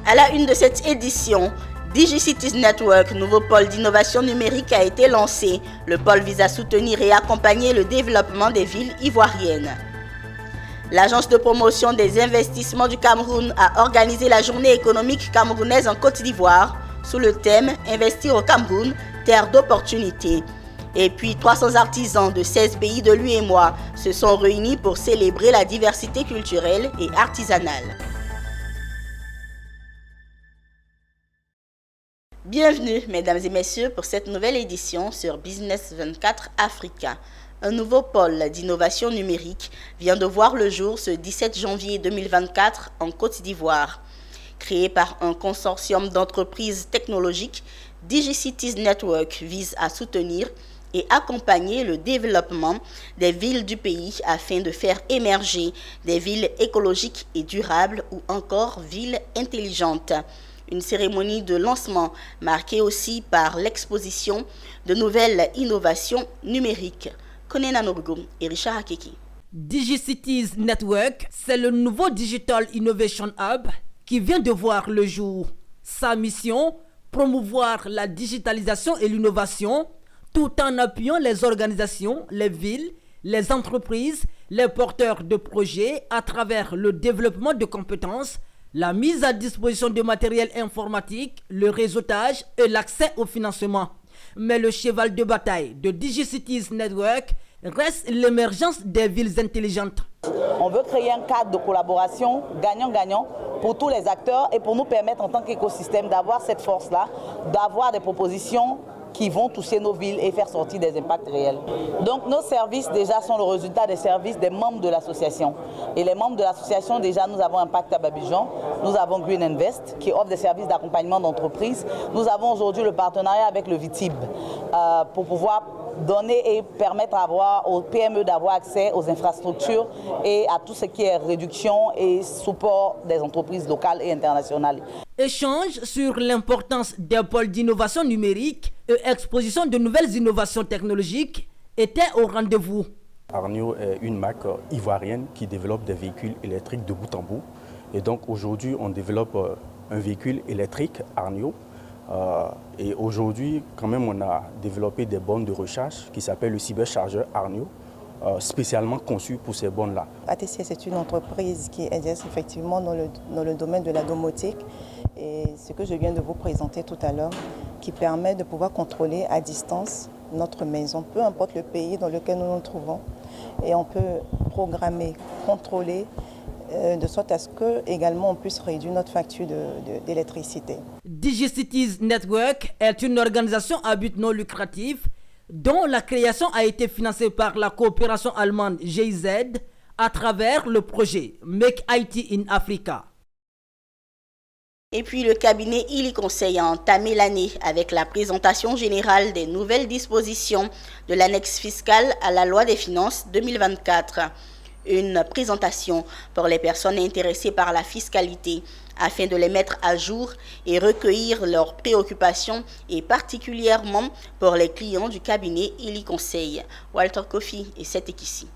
À la une de cette édition, DigiCities Network, nouveau pôle d'innovation numérique, a été lancé. Le pôle vise à soutenir et accompagner le développement des villes ivoiriennes. L'Agence de promotion des investissements du Cameroun a organisé la journée économique camerounaise en Côte d'Ivoire sous le thème « Investir au Cameroun, terre d'opportunités ». Et puis 300 artisans de 16 pays de l'UEMOA se sont réunis pour célébrer la diversité culturelle et artisanale. Bienvenue, mesdames et messieurs, pour cette nouvelle édition sur Business 24 Africa. Un nouveau pôle d'innovation numérique vient de voir le jour ce 17 janvier 2024 en Côte d'Ivoire. Créé par un consortium d'entreprises technologiques, DigiCities Network vise à soutenir et accompagner le développement des villes du pays afin de faire émerger des villes écologiques et durables ou encore villes intelligentes. Une cérémonie de lancement marquée aussi par l'exposition de nouvelles innovations numériques. Konena Norgo et Richard Akeki. DigiCities Network, c'est le nouveau Digital Innovation Hub qui vient de voir le jour. Sa mission, promouvoir la digitalisation et l'innovation tout en appuyant les organisations, les villes, les entreprises, les porteurs de projets à travers le développement de compétences, la mise à disposition de matériel informatique, le réseautage et l'accès au financement. Mais le cheval de bataille de DigiCities Network reste l'émergence des villes intelligentes. On veut créer un cadre de collaboration gagnant-gagnant pour tous les acteurs et pour nous permettre en tant qu'écosystème d'avoir cette force-là, d'avoir des propositions qui vont toucher nos villes et faire sortir des impacts réels. Donc nos services déjà sont le résultat des services des membres de l'association. Et les membres de l'association, déjà nous avons Impact à Abidjan, nous avons Green Invest qui offre des services d'accompagnement d'entreprise. Nous avons aujourd'hui le partenariat avec le VITIB pour pouvoir donner et permettre aux PME d'avoir accès aux infrastructures et à tout ce qui est réduction et support des entreprises locales et internationales. Échange sur l'importance des pôles d'innovation numérique et exposition de nouvelles innovations technologiques étaient au rendez-vous. Arnio est une marque ivoirienne qui développe des véhicules électriques de bout en bout. Et donc aujourd'hui, on développe un véhicule électrique Arnio. Et aujourd'hui, quand même, on a développé des bornes de recharge qui s'appellent le cyberchargeur Arnio, spécialement conçu pour ces bornes-là. ATC, c'est une entreprise qui exerce effectivement dans le domaine de la domotique. Et ce que je viens de vous présenter tout à l'heure, qui permet de pouvoir contrôler à distance notre maison, peu importe le pays dans lequel nous nous trouvons. Et on peut programmer, contrôler, de sorte à ce que également on puisse réduire notre facture d'électricité. DigiCities Network est une organisation à but non lucratif dont la création a été financée par la coopération allemande GIZ à travers le projet Make IT in Africa. Et puis le cabinet ILI Conseil a entamé l'année avec la présentation générale des nouvelles dispositions de l'annexe fiscale à la loi des finances 2024. Une présentation pour les personnes intéressées par la fiscalité afin de les mettre à jour et recueillir leurs préoccupations et particulièrement pour les clients du cabinet ILI Conseil. Walter Kofi et Setekissi.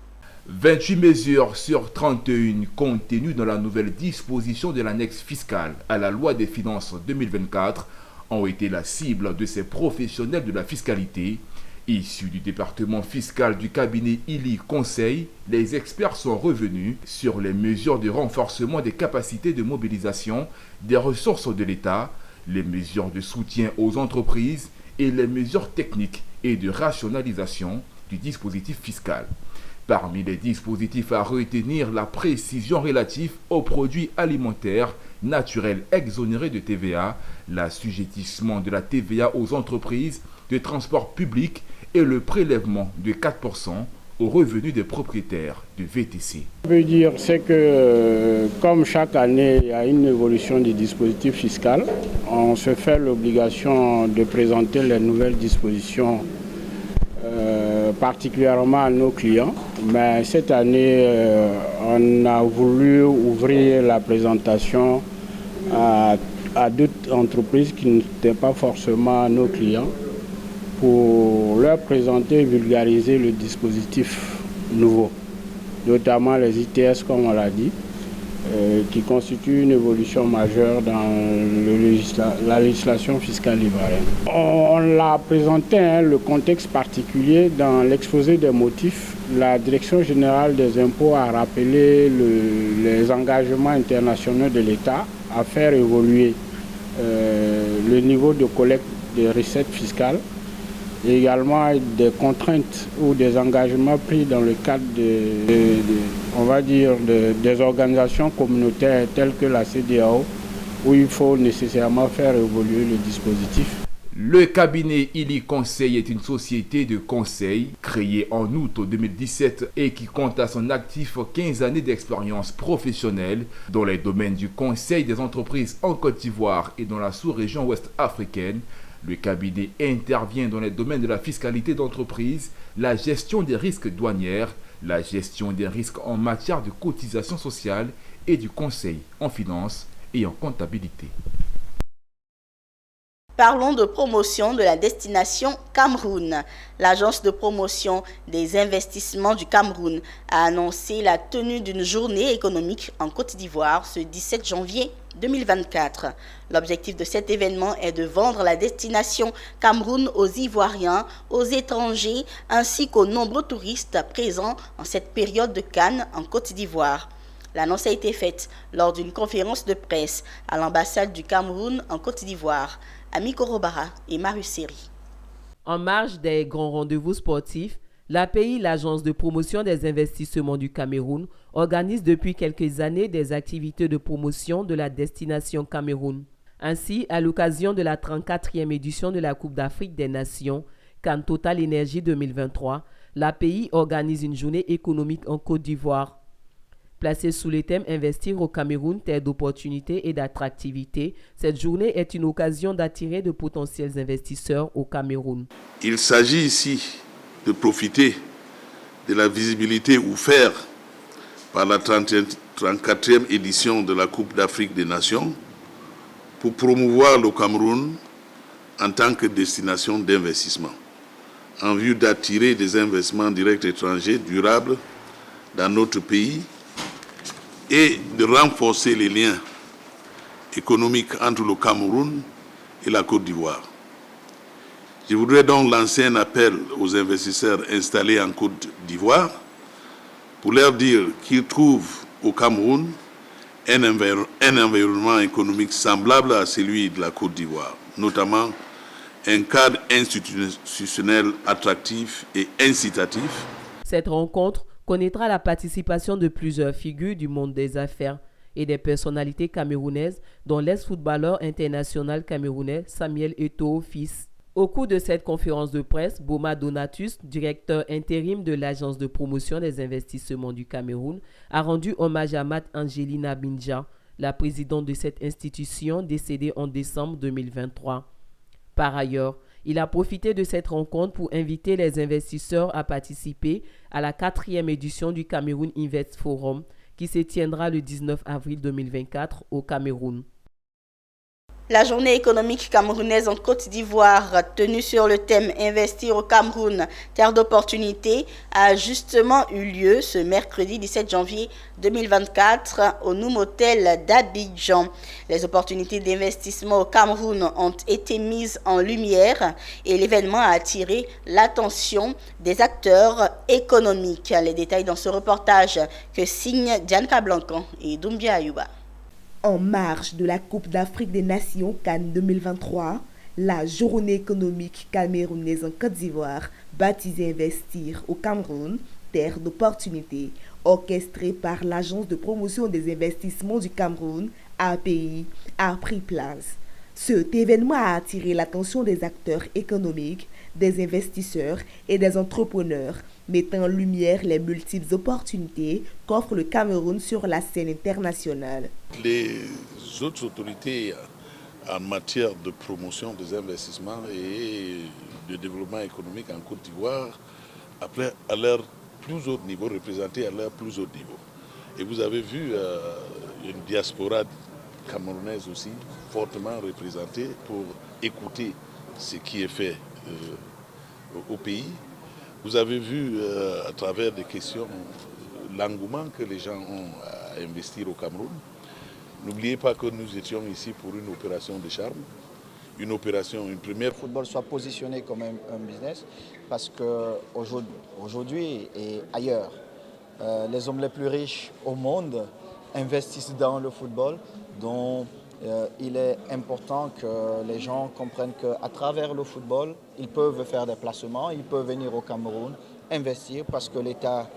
28 mesures sur 31 contenues dans la nouvelle disposition de l'annexe fiscale à la loi des finances 2024 ont été la cible de ces professionnels de la fiscalité. Issus du département fiscal du cabinet ILI Conseil, les experts sont revenus sur les mesures de renforcement des capacités de mobilisation des ressources de l'État, les mesures de soutien aux entreprises et les mesures techniques et de rationalisation du dispositif fiscal. Parmi les dispositifs à retenir, la précision relative aux produits alimentaires naturels exonérés de TVA, l'assujettissement de la TVA aux entreprises de transport public et le prélèvement de 4% aux revenus des propriétaires de VTC. Ce que je veux dire, c'est que comme chaque année, il y a une évolution du dispositif fiscal, on se fait l'obligation de présenter les nouvelles dispositions particulièrement à nos clients. Mais cette année, on a voulu ouvrir la présentation à d'autres entreprises qui n'étaient pas forcément nos clients pour leur présenter et vulgariser le dispositif nouveau, notamment les ITS comme on l'a dit, qui constitue une évolution majeure dans la législation fiscale ivoirienne. On l'a présenté, le contexte particulier, dans l'exposé des motifs. La Direction générale des impôts a rappelé les engagements internationaux de l'État à faire évoluer le niveau de collecte des recettes fiscales, et également des contraintes ou des engagements pris dans le cadre des organisations communautaires telles que la CEDEAO, où il faut nécessairement faire évoluer le dispositif. Le cabinet Ili Conseil est une société de conseil créée en août 2017 et qui compte à son actif 15 années d'expérience professionnelle dans les domaines du conseil des entreprises en Côte d'Ivoire et dans la sous-région ouest africaine. Le cabinet intervient dans les domaines de la fiscalité d'entreprise, la gestion des risques douanières, la gestion des risques en matière de cotisation sociale et du conseil en finance et en comptabilité. Parlons de promotion de la destination Cameroun. L'agence de promotion des investissements du Cameroun a annoncé la tenue d'une journée économique en Côte d'Ivoire ce 17 janvier 2024. L'objectif de cet événement est de vendre la destination Cameroun aux Ivoiriens, aux étrangers ainsi qu'aux nombreux touristes présents en cette période de Cannes en Côte d'Ivoire. L'annonce a été faite lors d'une conférence de presse à l'ambassade du Cameroun en Côte d'Ivoire. Ami Korobara et Marius Seri. En marge des grands rendez-vous sportifs, l'API, l'Agence de promotion des investissements du Cameroun, organise depuis quelques années des activités de promotion de la destination Cameroun. Ainsi, à l'occasion de la 34e édition de la Coupe d'Afrique des Nations, Cannes Total Énergie 2023, l'API organise une journée économique en Côte d'Ivoire. Placée sous le thème « Investir au Cameroun, terre d'opportunités et d'attractivité », cette journée est une occasion d'attirer de potentiels investisseurs au Cameroun. Il s'agit ici de profiter de la visibilité offerte par la 34e édition de la Coupe d'Afrique des Nations pour promouvoir le Cameroun en tant que destination d'investissement, en vue d'attirer des investissements directs étrangers durables dans notre pays et de renforcer les liens économiques entre le Cameroun et la Côte d'Ivoire. Je voudrais donc lancer un appel aux investisseurs installés en Côte d'Ivoire pour leur dire qu'ils trouvent au Cameroun un environnement économique semblable à celui de la Côte d'Ivoire, notamment un cadre institutionnel attractif et incitatif. Cette rencontre connaîtra la participation de plusieurs figures du monde des affaires et des personnalités camerounaises, dont l'ex-footballeur international camerounais Samuel Eto'o fils. Au cours de cette conférence de presse, Boma Donatus, directeur intérim de l'Agence de promotion des investissements du Cameroun, a rendu hommage à Mat Angelina Binja, la présidente de cette institution décédée en décembre 2023. Par ailleurs, il a profité de cette rencontre pour inviter les investisseurs à participer à la 4e édition du Cameroun Invest Forum qui se tiendra le 19 avril 2024 au Cameroun. La journée économique camerounaise en Côte d'Ivoire, tenue sur le thème « Investir au Cameroun, terre d'opportunités », a justement eu lieu ce mercredi 17 janvier 2024 au Noum Hotel d'Abidjan. Les opportunités d'investissement au Cameroun ont été mises en lumière et l'événement a attiré l'attention des acteurs économiques. Les détails dans ce reportage que signent Diane Kablancan et Doumbia Ayouba. En marge de la Coupe d'Afrique des Nations Cannes 2023, la journée économique camerounaise en Côte d'Ivoire, baptisée Investir au Cameroun, terre d'opportunités, orchestrée par l'Agence de promotion des investissements du Cameroun, API, a pris place. Cet événement a attiré l'attention des acteurs économiques, des investisseurs et des entrepreneurs, mettant en lumière les multiples opportunités qu'offre le Cameroun sur la scène internationale. Les autres autorités en matière de promotion des investissements et de développement économique en Côte d'Ivoire, à leur plus haut niveau, représentés à leur plus haut niveau. Et vous avez vu une diaspora camerounaise aussi fortement représentée pour écouter ce qui est fait au pays. Vous avez vu à travers des questions l'engouement que les gens ont à investir au Cameroun. N'oubliez pas que nous étions ici pour une opération de charme, une première. Le football soit positionné comme un business parce qu'aujourd'hui et ailleurs, les hommes les plus riches au monde investissent dans le football, donc il est important que les gens comprennent qu'à travers le football, ils peuvent faire des placements, ils peuvent venir au Cameroun, investir parce que l'État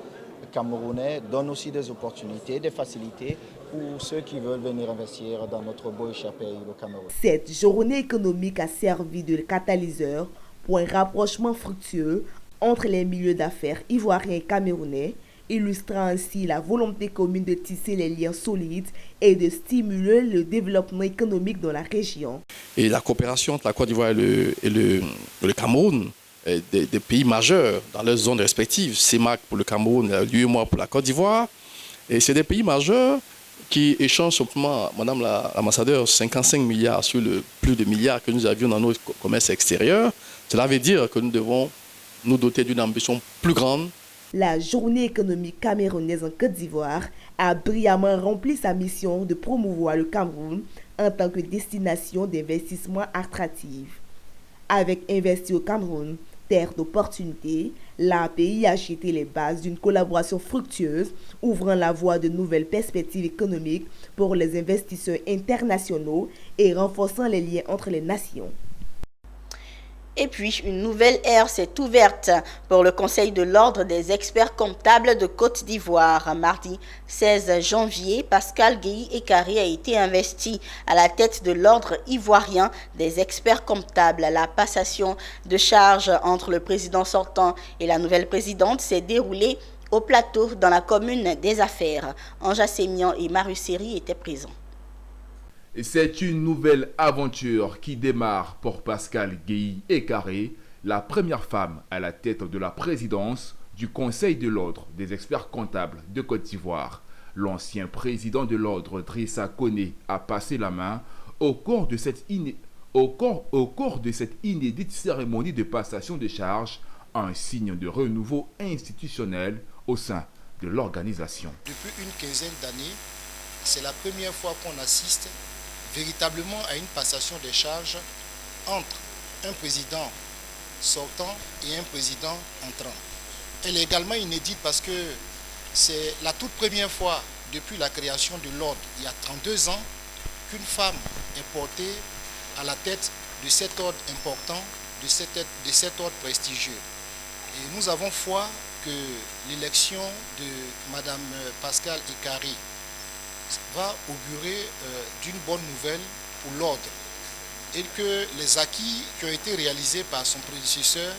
camerounais donne aussi des opportunités, des facilités pour ceux qui veulent venir investir dans notre beau et cher pays, le Cameroun. Cette journée économique a servi de catalyseur pour un rapprochement fructueux entre les milieux d'affaires ivoiriens et camerounais, illustrant ainsi la volonté commune de tisser les liens solides et de stimuler le développement économique dans la région. Et la coopération entre la Côte d'Ivoire et le Cameroun, des pays majeurs dans leurs zones respectives, CEMAC pour le Cameroun, l'UEMOA pour la Côte d'Ivoire, et c'est des pays majeurs qui échangent simplement, Madame l'ambassadeur, 55 milliards sur le plus de milliards que nous avions dans notre commerce extérieur. Cela veut dire que nous devons nous doter d'une ambition plus grande. La journée économique camerounaise en Côte d'Ivoire a brillamment rempli sa mission de promouvoir le Cameroun en tant que destination d'investissement attractive. Avec Investir au Cameroun, terre d'opportunités, l'API a jeté les bases d'une collaboration fructueuse, ouvrant la voie de nouvelles perspectives économiques pour les investisseurs internationaux et renforçant les liens entre les nations. Et puis, une nouvelle ère s'est ouverte pour le Conseil de l'Ordre des experts comptables de Côte d'Ivoire. Mardi 16 janvier, Pascal Guéhi-Écaré a été investi à la tête de l'Ordre ivoirien des experts comptables. La passation de charge entre le président sortant et la nouvelle présidente s'est déroulée au plateau dans la commune des Affaires. Anja Sémian et Marius Seri étaient présents. C'est une nouvelle aventure qui démarre pour Pascal Guéhi-Écaré, la première femme à la tête de la présidence du Conseil de l'Ordre des experts comptables de Côte d'Ivoire. L'ancien président de l'Ordre, Drissa Koné, a passé la main au cours de cette inédite cérémonie de passation de charges, un signe de renouveau institutionnel au sein de l'organisation. Depuis une quinzaine d'années, c'est la première fois qu'on assiste véritablement à une passation des charges entre un président sortant et un président entrant. Elle est également inédite parce que c'est la toute première fois depuis la création de l'ordre, il y a 32 ans, qu'une femme est portée à la tête de cet ordre important, de cet ordre prestigieux. Et nous avons foi que l'élection de Mme Pascal Écaré va augurer d'une bonne nouvelle pour l'ordre et que les acquis qui ont été réalisés par son prédécesseur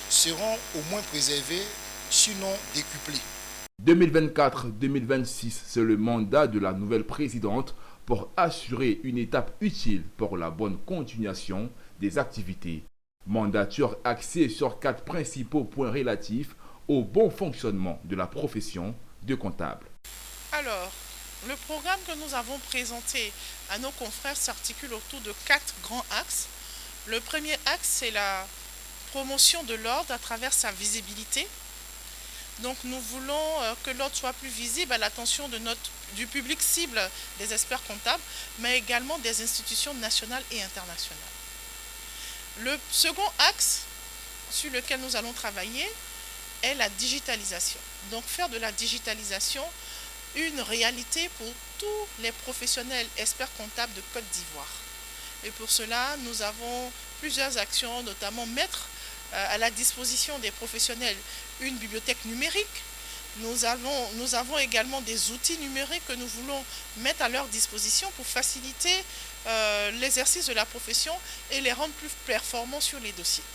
seront au moins préservés, sinon décuplés. 2024-2026, c'est le mandat de la nouvelle présidente pour assurer une étape utile pour la bonne continuation des activités. Mandature axée sur 4 principaux points relatifs au bon fonctionnement de la profession de comptable. Alors, le programme que nous avons présenté à nos confrères s'articule autour de 4 grands axes. Le premier axe, c'est la promotion de l'ordre à travers sa visibilité. Donc nous voulons que l'ordre soit plus visible à l'attention du public cible des experts comptables, mais également des institutions nationales et internationales. Le second axe sur lequel nous allons travailler est la digitalisation. Donc faire de la digitalisation une réalité pour tous les professionnels experts comptables de Côte d'Ivoire. Et pour cela, nous avons plusieurs actions, notamment mettre à la disposition des professionnels une bibliothèque numérique. Nous avons également des outils numériques que nous voulons mettre à leur disposition pour faciliter l'exercice de la profession et les rendre plus performants sur les dossiers.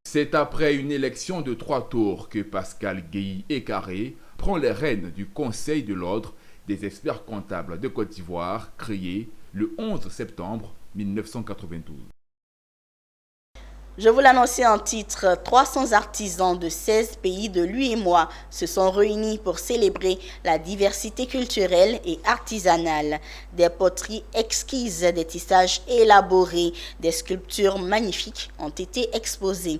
C'est après une élection de 3 tours que Pascal Guéhi-Écaré prend les rênes du Conseil de l'Ordre des experts comptables de Côte d'Ivoire, créé le 11 septembre 1992. Je vous l'annonçais en titre, 300 artisans de 16 pays de l'UEMOA se sont réunis pour célébrer la diversité culturelle et artisanale. Des poteries exquises, des tissages élaborés, des sculptures magnifiques ont été exposées.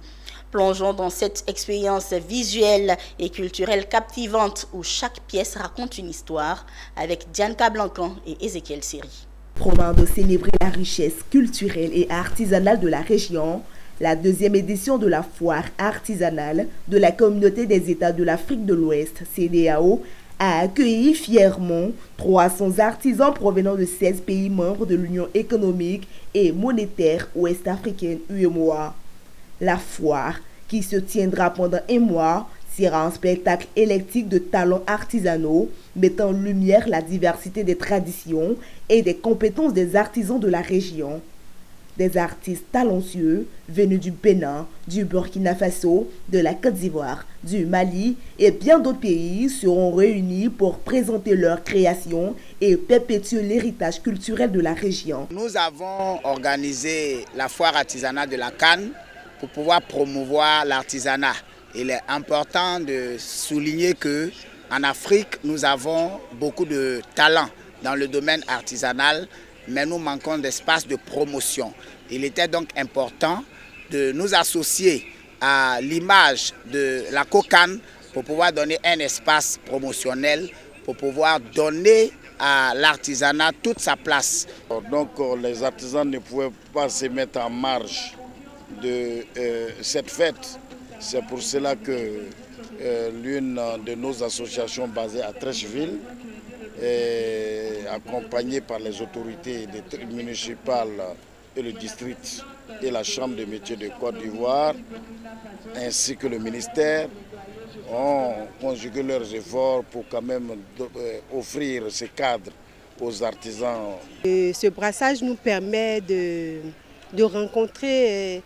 Plongeons dans cette expérience visuelle et culturelle captivante où chaque pièce raconte une histoire avec Diane Cablancan et Ézéchiel Seri. Promettant de célébrer la richesse culturelle et artisanale de la région, la deuxième édition de la foire artisanale de la Communauté des États de l'Afrique de l'Ouest, CEDEAO, a accueilli fièrement 300 artisans provenant de 16 pays membres de l'Union économique et monétaire ouest-africaine UEMOA. La foire, qui se tiendra pendant un mois, sera un spectacle éclectique de talents artisanaux, mettant en lumière la diversité des traditions et des compétences des artisans de la région. Des artistes talentueux venus du Bénin, du Burkina Faso, de la Côte d'Ivoire, du Mali et bien d'autres pays seront réunis pour présenter leurs créations et perpétuer l'héritage culturel de la région. Nous avons organisé la foire artisanale de la Cannes pour pouvoir promouvoir l'artisanat. Il est important de souligner qu'en Afrique, nous avons beaucoup de talents dans le domaine artisanal, mais nous manquons d'espace de promotion. Il était donc important de nous associer à l'image de la COCAN pour pouvoir donner un espace promotionnel, pour pouvoir donner à l'artisanat toute sa place. Donc les artisans ne pouvaient pas se mettre en marge de cette fête. C'est pour cela que l'une de nos associations basée à Trècheville, accompagnée par les autorités municipales et le district et la Chambre des métiers de Côte d'Ivoire, ainsi que le ministère, ont conjugué leurs efforts pour quand même offrir ce cadre aux artisans. Ce brassage nous permet de rencontrer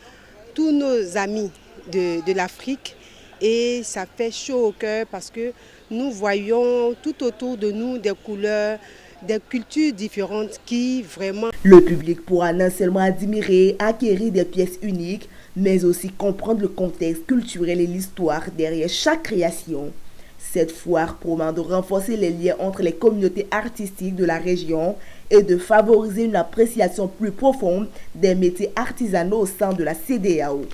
tous nos amis de l'Afrique et ça fait chaud au cœur parce que nous voyons tout autour de nous des couleurs, des cultures différentes qui vraiment... Le public pourra non seulement admirer, acquérir des pièces uniques, mais aussi comprendre le contexte culturel et l'histoire derrière chaque création. Cette foire promet de renforcer les liens entre les communautés artistiques de la région et de favoriser une appréciation plus profonde des métiers artisanaux au sein de la CEDEAO.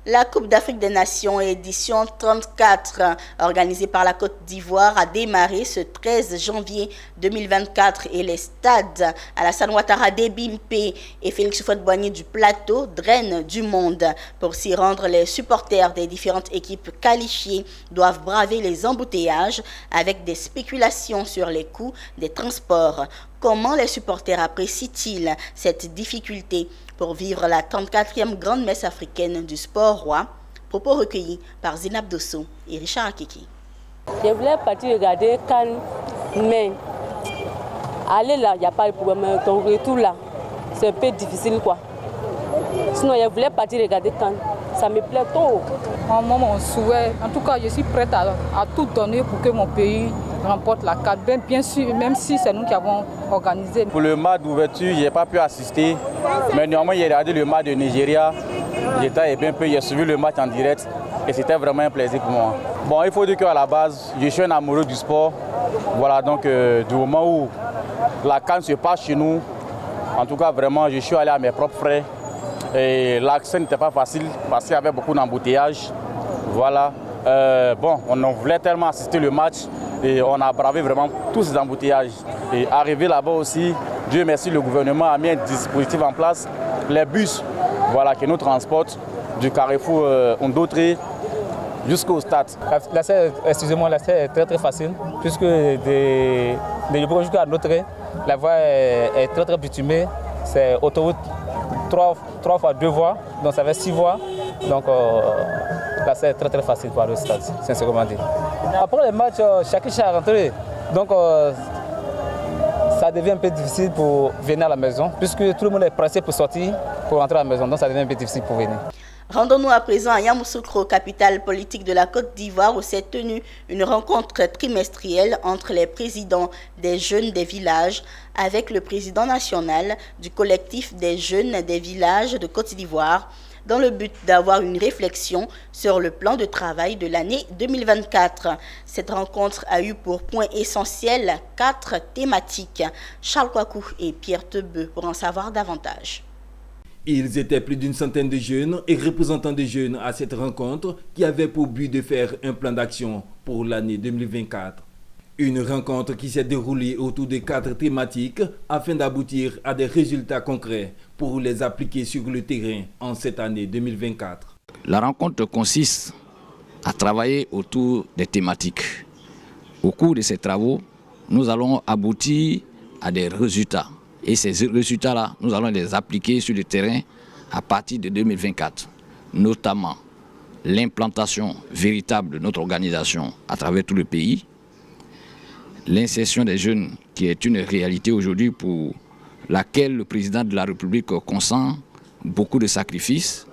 La Coupe d'Afrique des Nations édition 34, organisée par la Côte d'Ivoire, a démarré ce 13 janvier 2024 et les stades Alassane Ouattara d'Ebimpe et Félix Houphouët-Boigny du Plateau drainent du monde. Pour s'y rendre, les supporters des différentes équipes qualifiées doivent braver les embouteillages avec des spéculations sur les coûts des transports. Comment les supporters apprécient-ils cette difficulté pour vivre la 34e grande messe africaine du sport roi? Propos recueillis par Zinab Dosso et Richard Akiki. Je voulais partir regarder Cannes, mais aller là, il n'y a pas de problème. Ton retour là, c'est un peu difficile quoi. Sinon, je voulais partir regarder Cannes. Ça me plaît trop. Moi, mon souhait, en tout cas, je suis prête à tout donner pour que mon pays remporte la CAN. Bien sûr, même si c'est nous qui avons organisé. Pour le match d'ouverture, je n'ai pas pu assister. Mais néanmoins, j'ai regardé le match de Nigeria. J'étais bien peu, j'ai suivi le match en direct. Et c'était vraiment un plaisir pour moi. Bon, il faut dire qu'à la base, je suis un amoureux du sport. Voilà, donc du moment où la CAN se passe chez nous, en tout cas, vraiment, je suis allé à mes propres frais. Et l'accès n'était pas facile parce qu'il y avait beaucoup d'embouteillages. Voilà. Bon, on voulait tellement assister le match et on a bravé vraiment tous ces embouteillages. Et arrivé là-bas aussi, Dieu merci, le gouvernement a mis un dispositif en place. Les bus, voilà, qui nous transportent du carrefour Ondotri jusqu'au stade. Excusez-moi, l'accès est très très facile puisque de Yopougon jusqu'à Ondotri, la voie est très très bitumée. C'est autoroute 3 fois 2 voies, donc ça fait 6 voies. Donc là c'est très très facile pour aller au stade, sincèrement dit. Après les matchs, chacun est rentré. Donc ça devient un peu difficile pour venir à la maison, puisque tout le monde est pressé pour sortir, pour rentrer à la maison. Donc ça devient un peu difficile pour venir. Rendons-nous à présent à Yamoussoukro, capitale politique de la Côte d'Ivoire, où s'est tenue une rencontre trimestrielle entre les présidents des jeunes des villages avec le président national du collectif des jeunes des villages de Côte d'Ivoire, dans le but d'avoir une réflexion sur le plan de travail de l'année 2024. Cette rencontre a eu pour point essentiel 4 thématiques. Charles Kouakou et Pierre Tebeu pour en savoir davantage. Ils étaient plus d'une centaine de jeunes et représentants de jeunes à cette rencontre qui avait pour but de faire un plan d'action pour l'année 2024. Une rencontre qui s'est déroulée autour de 4 thématiques afin d'aboutir à des résultats concrets pour les appliquer sur le terrain en cette année 2024. La rencontre consiste à travailler autour des thématiques. Au cours de ces travaux, nous allons aboutir à des résultats. Et ces résultats-là, nous allons les appliquer sur le terrain à partir de 2024. Notamment l'implantation véritable de notre organisation à travers tout le pays, l'insertion des jeunes qui est une réalité aujourd'hui pour laquelle le président de la République consent beaucoup de sacrifices,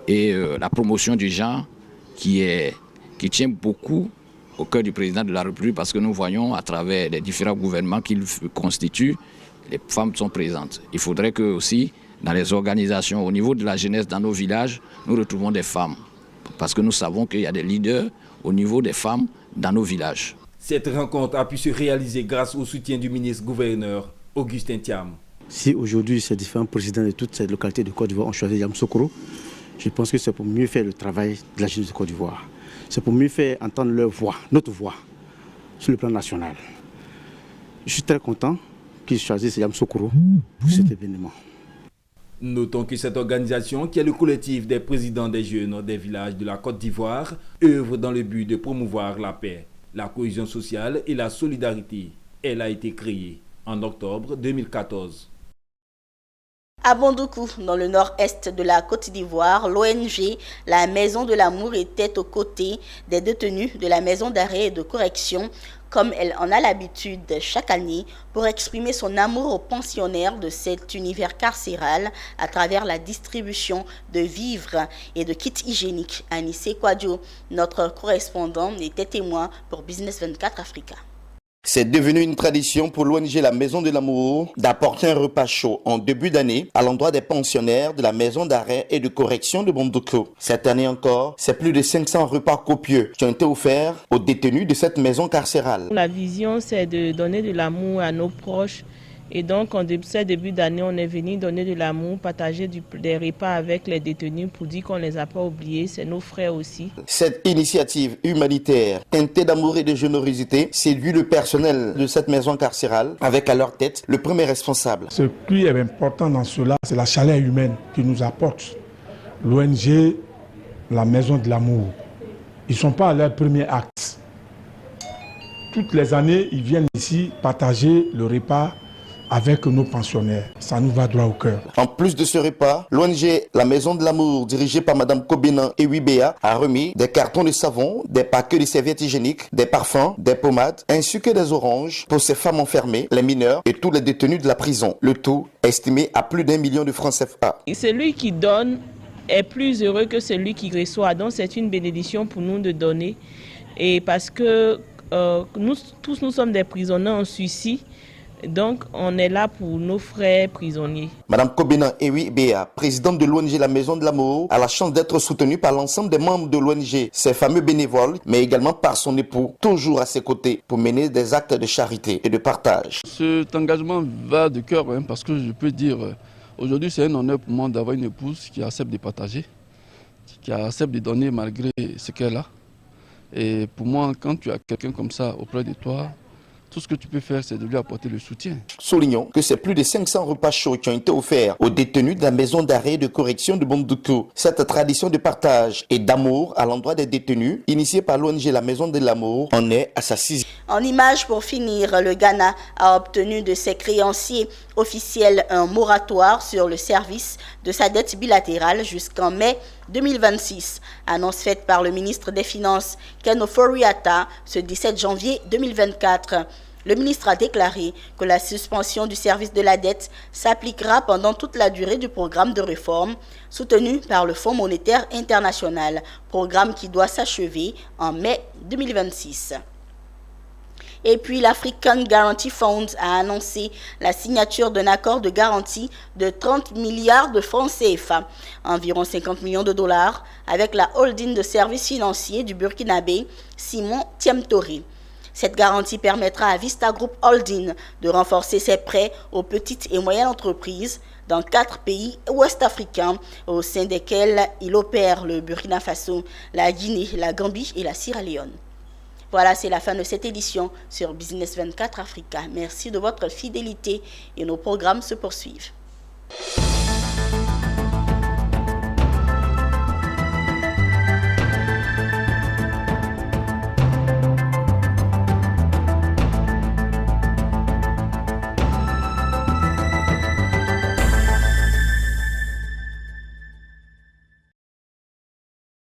et la promotion du genre qui tient beaucoup au cœur du président de la République, parce que nous voyons à travers les différents gouvernements qu'il constitue, les femmes sont présentes. Il faudrait que aussi dans les organisations, au niveau de la jeunesse dans nos villages, nous retrouvons des femmes, parce que nous savons qu'il y a des leaders au niveau des femmes dans nos villages. Cette rencontre a pu se réaliser grâce au soutien du ministre-gouverneur Augustin Thiam. Si aujourd'hui ces différents présidents de toutes ces localités de Côte d'Ivoire ont choisi Yamoussoukro, je pense que c'est pour mieux faire le travail de la jeunesse de Côte d'Ivoire. C'est pour mieux faire entendre leur voix, notre voix, sur le plan national. Je suis très content qu'ils choisissent Yamoussoukro pour cet événement. Notons que cette organisation, qui est le collectif des présidents des jeunes des villages de la Côte d'Ivoire, œuvre dans le but de promouvoir la paix, la cohésion sociale et la solidarité. Elle a été créée en octobre 2014. À Bondoukou, dans le nord-est de la Côte d'Ivoire, l'ONG La Maison de l'Amour était aux côtés des détenus de la maison d'arrêt et de correction, comme elle en a l'habitude chaque année, pour exprimer son amour aux pensionnaires de cet univers carcéral à travers la distribution de vivres et de kits hygiéniques. Anissé Kouadio, notre correspondant, était témoin pour Business 24 Africa. C'est devenu une tradition pour l'ONG La Maison de l'Amour d'apporter un repas chaud en début d'année à l'endroit des pensionnaires de la maison d'arrêt et de correction de Bondoukou. Cette année encore, c'est plus de 500 repas copieux qui ont été offerts aux détenus de cette maison carcérale. La vision, c'est de donner de l'amour à nos proches. Et donc, en ce début d'année, on est venu donner de l'amour, partager des repas avec les détenus pour dire qu'on ne les a pas oubliés. C'est nos frères aussi. Cette initiative humanitaire, teintée d'amour et de générosité, séduit le personnel de cette maison carcérale, avec à leur tête le premier responsable. Ce qui est important dans cela, c'est la chaleur humaine qui nous apporte l'ONG, la Maison de l'Amour. Ils ne sont pas à leur premier acte. Toutes les années, ils viennent ici partager le repas avec nos pensionnaires. Ça nous va droit au cœur. En plus de ce repas, l'ONG La Maison de l'Amour, dirigée par Mme Kobenan et Wibea, a remis des cartons de savon, des paquets de serviettes hygiéniques, des parfums, des pommades, ainsi que des oranges pour ces femmes enfermées, les mineurs et tous les détenus de la prison. Le tout estimé à plus d'1 million de francs CFA. Celui qui donne est plus heureux que celui qui reçoit. Donc c'est une bénédiction pour nous de donner. Et parce que nous tous, nous sommes des prisonniers en Suisse. Donc, on est là pour nos frères prisonniers. Madame Kobenan Ewi Béa, présidente de l'ONG La Maison de l'Amour, a la chance d'être soutenue par l'ensemble des membres de l'ONG, ses fameux bénévoles, mais également par son époux, toujours à ses côtés, pour mener des actes de charité et de partage. Cet engagement va de cœur, parce que je peux dire, aujourd'hui c'est un honneur pour moi d'avoir une épouse qui accepte de partager, qui accepte de donner malgré ce qu'elle a. Et pour moi, quand tu as quelqu'un comme ça auprès de toi, tout ce que tu peux faire, c'est de lui apporter le soutien. Soulignons que c'est plus de 500 repas chauds qui ont été offerts aux détenus de la maison d'arrêt et de correction de Bondoukou. Cette tradition de partage et d'amour à l'endroit des détenus, initiée par l'ONG La Maison de l'Amour, en est à sa 6e. En image, pour finir, le Ghana a obtenu de ses créanciers officiels un moratoire sur le service de sa dette bilatérale jusqu'en mai 2026. Annonce faite par le ministre des Finances, Ken Ofori-Atta, ce 17 janvier 2024. Le ministre a déclaré que la suspension du service de la dette s'appliquera pendant toute la durée du programme de réforme soutenu par le Fonds monétaire international, programme qui doit s'achever en mai 2026. Et puis l'African Guarantee Fund a annoncé la signature d'un accord de garantie de 30 milliards de francs CFA, environ 50 millions de dollars, avec la holding de services financiers du Burkinabé, Simon Tiemtoré. Cette garantie permettra à Vista Group Holding de renforcer ses prêts aux petites et moyennes entreprises dans 4 pays ouest-africains, au sein desquels il opère le Burkina Faso, la Guinée, la Gambie et la Sierra Leone. Voilà, c'est la fin de cette édition sur Business 24 Africa. Merci de votre fidélité et nos programmes se poursuivent.